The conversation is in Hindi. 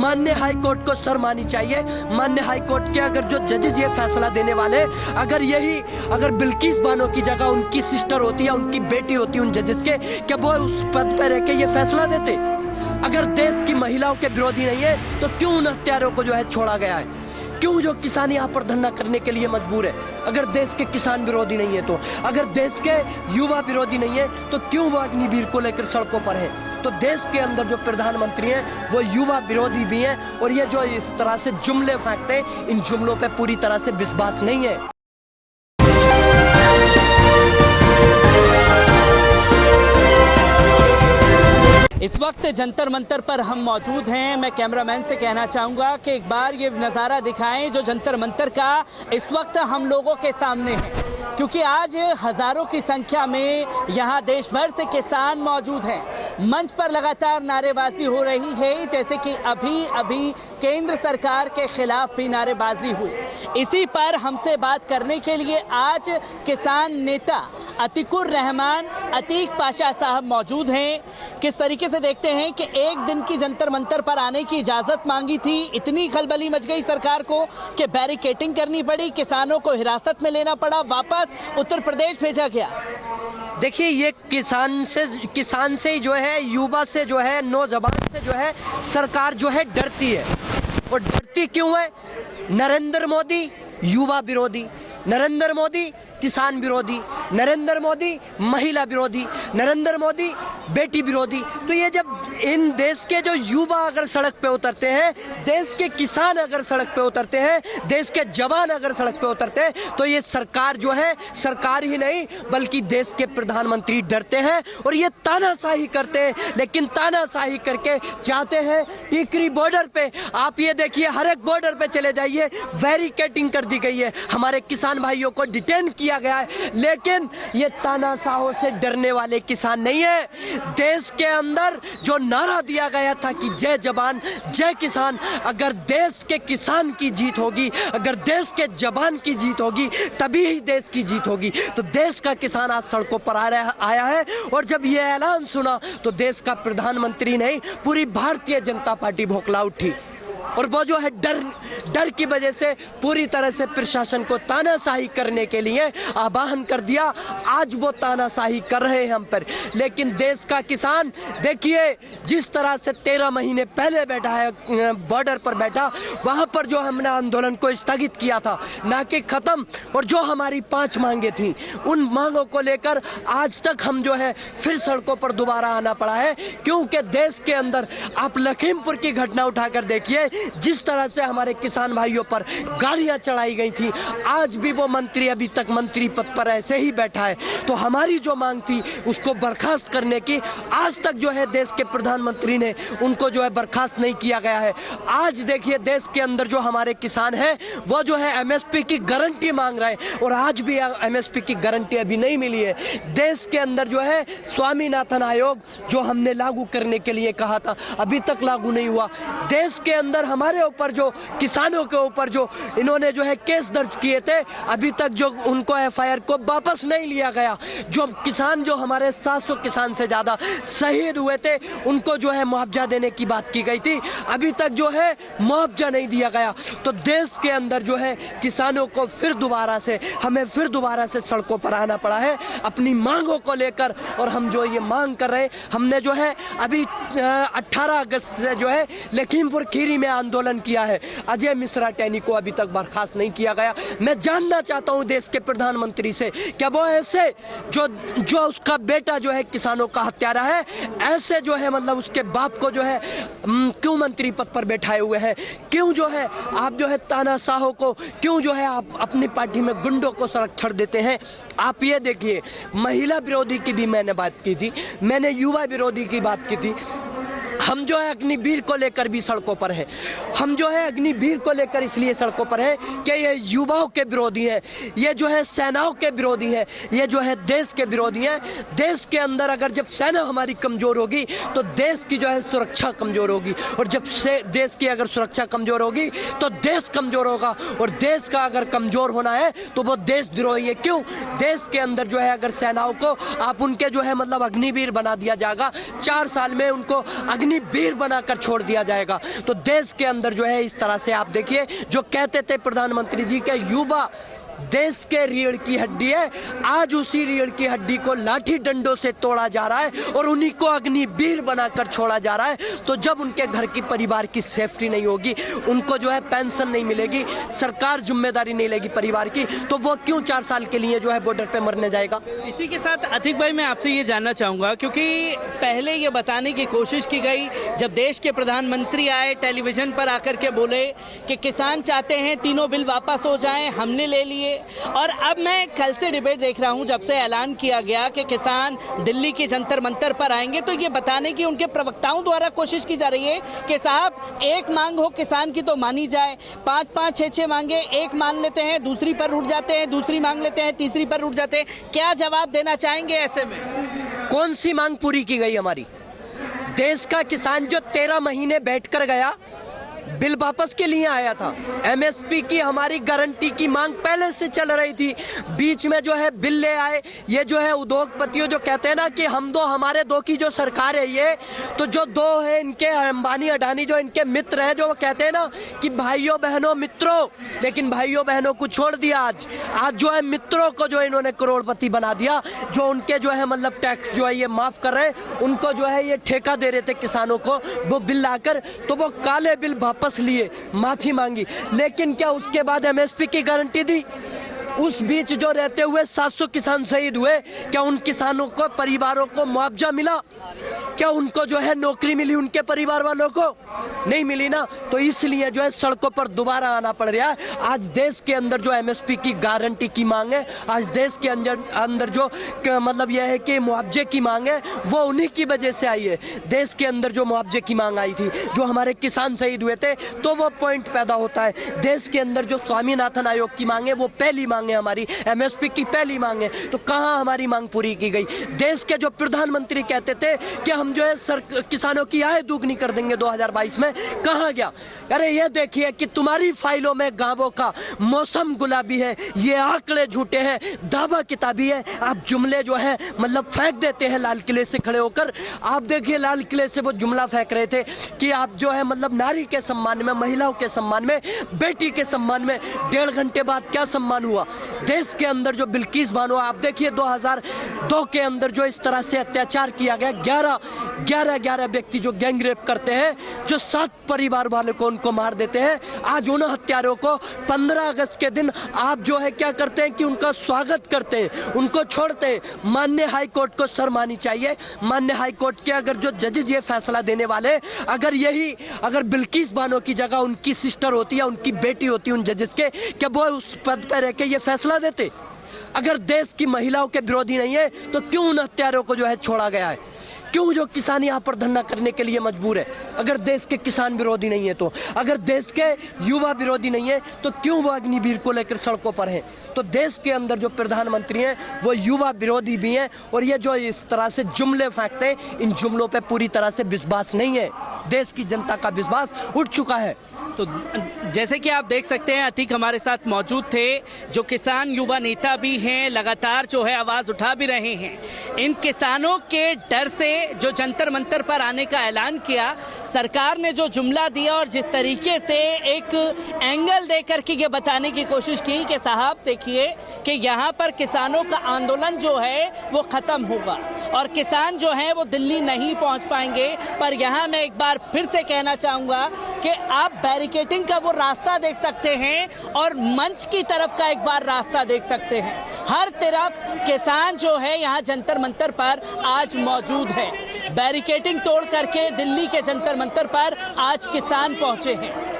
माननीय हाई कोर्ट को शर्म आनी चाहिए। माननीय हाई कोर्ट के अगर जो जजेज ये फैसला देने वाले, अगर बिल्किस बानो की जगह उनकी सिस्टर होती या उनकी बेटी होती उन जजेस के, क्या वो उस पद पर रह के ये फैसला देते? अगर देश की महिलाओं के विरोधी नहीं है तो क्यों उन हत्यारों को जो है छोड़ा गया है? क्यों जो किसान यहाँ पर धरना करने के लिए मजबूर है? अगर देश के किसान विरोधी नहीं है तो, अगर देश के युवा विरोधी नहीं है तो क्यों वो अग्निवीर को लेकर सड़कों पर है? तो देश के अंदर जो प्रधानमंत्री हैं वो युवा विरोधी भी हैं, और ये जो इस तरह से जुमले फेंकते हैं, इन जुमलों पे पूरी तरह से विश्वास नहीं है। इस वक्त जंतर मंतर पर हम मौजूद हैं। मैं कैमरामैन से कहना चाहूँगा कि एक बार ये नज़ारा दिखाएं जो जंतर मंतर का इस वक्त हम लोगों के सामने है, क्योंकि आज हज़ारों की संख्या में यहाँ देश भर से किसान मौजूद हैं। मंच पर लगातार नारेबाजी हो रही है, जैसे कि अभी केंद्र सरकार के खिलाफ भी नारेबाजी हुई। इसी पर हमसे बात करने के लिए आज किसान नेता अतीकुर रहमान अतीक पाशा साहब मौजूद हैं। किस तरीके से देखते हैं कि एक दिन की जंतर मंतर पर आने की इजाज़त मांगी थी, इतनी खलबली मच गई सरकार को कि बैरिकेटिंग करनी पड़ी, किसानों को हिरासत में लेना पड़ा, वापस उत्तर प्रदेश भेजा गया। देखिए, ये किसान से जो है, युवा से जो है, नौजवान से जो है सरकार जो है डरती है। और डरती क्यों है? नरेंद्र मोदी युवा विरोधी, नरेंद्र मोदी किसान विरोधी, नरेंद्र मोदी महिला विरोधी, नरेंद्र मोदी बेटी विरोधी। तो ये जब इन देश के जो युवा अगर सड़क पे उतरते हैं, देश के किसान अगर सड़क पे उतरते हैं, देश के जवान अगर सड़क पे उतरते हैं, तो ये सरकार जो है, सरकार ही नहीं बल्कि देश के प्रधानमंत्री डरते हैं और ये तानाशाही करते हैं। लेकिन तानाशाही करके जाते हैं टिकरी बॉर्डर पे। आप ये देखिए, हर एक बॉर्डर पे चले जाइए, बैरिकेटिंग कर दी गई है, हमारे किसान भाइयों को डिटेन किया गया है। लेकिन ये तानाशाहों से डरने वाले किसान नहीं है। देश के अंदर जो नारा दिया गया था कि जय जवान जय किसान, अगर देश के किसान की जीत होगी, अगर देश के जवान की जीत होगी, तभी ही देश की जीत होगी। तो देश का किसान आज सड़कों पर आया है। और जब ये ऐलान सुना तो देश का प्रधानमंत्री नहीं, पूरी भारतीय जनता पार्टी भौंकला उठी। और वो जो है डर की वजह से पूरी तरह से प्रशासन को तानाशाही करने के लिए आह्वान कर दिया। आज वो तानाशाही कर रहे हैं हम पर। लेकिन देश का किसान देखिए, जिस तरह से 13 महीने पहले बैठा है, बॉर्डर पर बैठा, वहाँ पर जो हमने आंदोलन को स्थगित किया था, ना कि ख़त्म, और जो हमारी 5 मांगे थी, उन मांगों को लेकर आज तक हम जो है फिर सड़कों पर दोबारा आना पड़ा है। क्योंकि देश के अंदर आप लखीमपुर की घटना उठाकर देखिए, जिस तरह से हमारे किसान भाइयों पर गाड़ियां चढ़ाई गई थी, आज भी वो मंत्री अभी तक मंत्री पद पर ऐसे ही बैठा है। तो हमारी जो मांग थी उसको बर्खास्त करने की, आज तक जो है देश के प्रधानमंत्री ने उनको जो है बर्खास्त नहीं किया गया है। आज देखिए, देश के अंदर जो हमारे किसान हैं वो जो है एमएसपी की गारंटी मांग रहे हैं, और आज भी एमएसपी की गारंटी अभी नहीं मिली है। देश के अंदर जो है स्वामीनाथन आयोग जो हमने लागू करने के लिए कहा था, अभी तक लागू नहीं हुआ। देश के अंदर हमारे ऊपर जो किसानों के ऊपर जो इन्होंने जो है केस दर्ज किए थे, अभी तक जो उनको एफआईआर को वापस नहीं लिया गया। जो किसान, जो हमारे 700 किसान से ज़्यादा शहीद हुए थे, उनको जो है मुआवजा देने की बात की गई थी, अभी तक जो है मुआवजा नहीं दिया गया। तो देश के अंदर जो है किसानों को हमें फिर दोबारा से सड़कों पर आना पड़ा है अपनी मांगों को लेकर। और हम जो ये मांग कर रहे हैं, हमने जो है अभी 18 अगस्त से जो है लखीमपुर खीरी में आंदोलन किया है। अजय मिश्रा टैनी को अभी तक बर्खास्त नहीं किया गया। मैं जानना चाहता हूं देश के प्रधानमंत्री से, क्या वो ऐसे जो उसका बेटा जो है किसानों का हत्यारा है, ऐसे जो है मतलब उसके बाप को जो है क्यों मंत्री पद पर बैठाए हुए हैं? क्यों जो है आप जो है तानाशाहों को, क्यों जो है आप अपनी पार्टी में गुंडों को सड़क छोड़ देते हैं? आप ये देखिए, महिला विरोधी की भी मैंने बात की थी, मैंने युवा विरोधी की बात की थी। हम जो है अग्निवीर को लेकर भी सड़कों पर है। हम जो है अग्निवीर को लेकर इसलिए सड़कों पर है कि ये युवाओं के विरोधी है, ये जो है सेनाओं के विरोधी है, ये जो है देश के विरोधी है। देश के अंदर अगर जब सेना हमारी कमज़ोर होगी तो देश की जो है सुरक्षा कमज़ोर होगी, और जब से देश की अगर सुरक्षा कमज़ोर होगी तो देश कमज़ोर होगा। और देश का अगर कमज़ोर होना है तो वो देशद्रोही है। क्यों? देश के अंदर जो है अगर सेनाओं को आप उनके जो है मतलब अग्निवीर बना दिया जाएगा, 4 साल में उनको अग्निवीर बनाकर छोड़ दिया जाएगा। तो देश के अंदर जो है इस तरह से आप देखिए, जो कहते थे प्रधानमंत्री जी के युवा देश के रीढ़ की हड्डी है, आज उसी रीढ़ की हड्डी को लाठी डंडों से तोड़ा जा रहा है और उन्हीं को अग्निवीर बनाकर छोड़ा जा रहा है। तो जब उनके घर की परिवार की सेफ्टी नहीं होगी, उनको जो है पेंशन नहीं मिलेगी, सरकार जिम्मेदारी नहीं लेगी परिवार की, तो वो क्यों 4 साल के लिए जो है बॉर्डर पे मरने जाएगा। इसी के साथ अतिक भाई मैं आपसे ये जानना चाहूँगा, क्योंकि पहले ये बताने की कोशिश की गई जब देश के प्रधानमंत्री आए, टेलीविज़न पर आकर के बोले कि किसान चाहते हैं तीनों बिल वापस हो जाएं, हमने ले लिए। और अब मैं कल से डिबेट देख रहा हूं, जब से ऐलान किया गया कि किसान दिल्ली के जंतर मंतर पर आएंगे, तो ये बताने की उनके प्रवक्ताओं द्वारा कोशिश की जा रही है कि साहब एक मांग हो किसान की तो मानी जाए, 5-5, 6-6 मांगे, एक मान लेते हैं, दूसरी पर उठ जाते हैं, दूसरी मांग लेते हैं, तीसरी पर उठ जाते हैं। क्या जवाब देना चाहेंगे ऐसे में? कौन सी मांग पूरी की गई हमारी? देश का किसान जो 13 महीने बैठकर गया, बिल वापस के लिए आया था। एमएसपी की हमारी गारंटी की मांग पहले से चल रही थी, बीच में जो है बिल ले आए। ये जो है उद्योगपतियों जो कहते हैं ना कि हम दो हमारे दो की जो सरकार है, ये तो जो दो है इनके अंबानी अडानी जो इनके मित्र हैं, जो वो कहते हैं ना कि भाइयों बहनों मित्रों, लेकिन भाइयों बहनों को छोड़ दिया। आज जो है मित्रों को जो इन्होंने करोड़पति बना दिया, जो उनके जो है मतलब टैक्स जो है ये माफ कर रहे हैं, उनको जो है ये ठेका दे रहे थे किसानों को वो बिल लाकर, तो वो काले बिल वापस लिए, माफी मांगी। लेकिन क्या उसके बाद एमएसपी की गारंटी दी? उस बीच जो रहते हुए 700 किसान शहीद हुए, क्या उन किसानों को परिवारों को मुआवजा मिला? क्या उनको जो है नौकरी मिली उनके परिवार वालों को? नहीं मिली ना। तो इसलिए जो है सड़कों पर दोबारा आना पड़ रहा है। आज देश के अंदर जो एमएसपी की गारंटी की मांग है, आज देश के अंदर जो मतलब यह है कि मुआवजे की मांग है, वो उन्हीं की वजह से आई है। देश के अंदर जो मुआवजे की मांग आई थी, जो हमारे किसान शहीद हुए थे, तो वो पॉइंट पैदा होता है। देश के अंदर जो स्वामीनाथन आयोग की मांग है, वो पहली मांग है हमारी, एमएसपी की पहली मांग है। तो कहां हमारी मांग पूरी की गई? देश के जो प्रधानमंत्री कहते थे कि हम जो है किसानों की आय दुगनी कर देंगे 2022 में, कहां गया? अरे ये देखिए कि तुम्हारी फाइलों में गांवों का मौसम गुलाबी है, ये आंकड़े झूठे हैं, दावा किताबी है। आप जुमले जो है मतलब फेंक देते हैं लाल किले से खड़े होकर। आप देखिए लाल किले से वो जुमला फेंक रहे थे कि आप जो है मतलब नारी के सम्मान में, महिलाओं के सम्मान में, बेटी के सम्मान में। 1.5 घंटे बाद क्या सम्मान हुआ? देश के अंदर जो बिल्किस बानो, आप देखिए 2002 के अंदर जो इस तरह से अत्याचार किया गया, 11 व्यक्ति जो गैंग रेप करते हैं, जो 7 परिवार वाले को उनको मार देते हैं। आज उन हत्यारों को 15 अगस्त के दिन आप जो है क्या करते हैं कि उनका स्वागत करते हैं, उनको छोड़ते हैं। माननीय हाई कोर्ट को शर्म आनी चाहिए। माननीय हाई कोर्ट के अगर जो जजेज ये फैसला देने वाले, अगर बिल्किस बानो की जगह उनकी सिस्टर होती या उनकी बेटी होती उन जजेस के, क्या वो उस पद पर रह के ये फैसला देते? अगर देश की महिलाओं के विरोधी नहीं है, तो क्यों उन हत्यारों को जो है छोड़ा गया है? क्यों जो किसान यहाँ पर धरना करने के लिए मजबूर है? अगर देश के किसान विरोधी नहीं है, तो अगर देश के युवा विरोधी नहीं है, तो क्यों वो अग्निवीर को लेकर सड़कों पर हैं? तो देश के अंदर जो प्रधानमंत्री हैं वो युवा विरोधी भी हैं, और ये जो इस तरह से जुमले फेंकते हैं, इन जुमलों पे पूरी तरह से विश्वास नहीं है। देश की जनता का विश्वास उठ चुका है। तो जैसे कि आप देख सकते हैं, अतीक हमारे साथ मौजूद थे, जो किसान युवा नेता भी हैं, लगातार जो है आवाज़ उठा भी रहे हैं। इन किसानों के डर से जो जंतर मंतर पर आने का ऐलान किया, सरकार ने जो जुमला दिया और जिस तरीके से एक एंगल देकर के ये बताने की कोशिश की कि साहब देखिए कि यहाँ पर किसानों का आंदोलन जो है वो ख़त्म होगा और किसान जो हैं वो दिल्ली नहीं पहुँच पाएंगे। पर यहाँ मैं एक बार फिर से कहना चाहूँगा कि आप बैरिकेडिंग का वो रास्ता देख सकते हैं और मंच की तरफ का एक बार रास्ता देख सकते हैं। हर तरफ किसान जो है यहाँ जंतर मंतर पर आज मौजूद है। बैरिकेडिंग तोड़ करके दिल्ली के जंतर मंतर पर आज किसान पहुंचे हैं।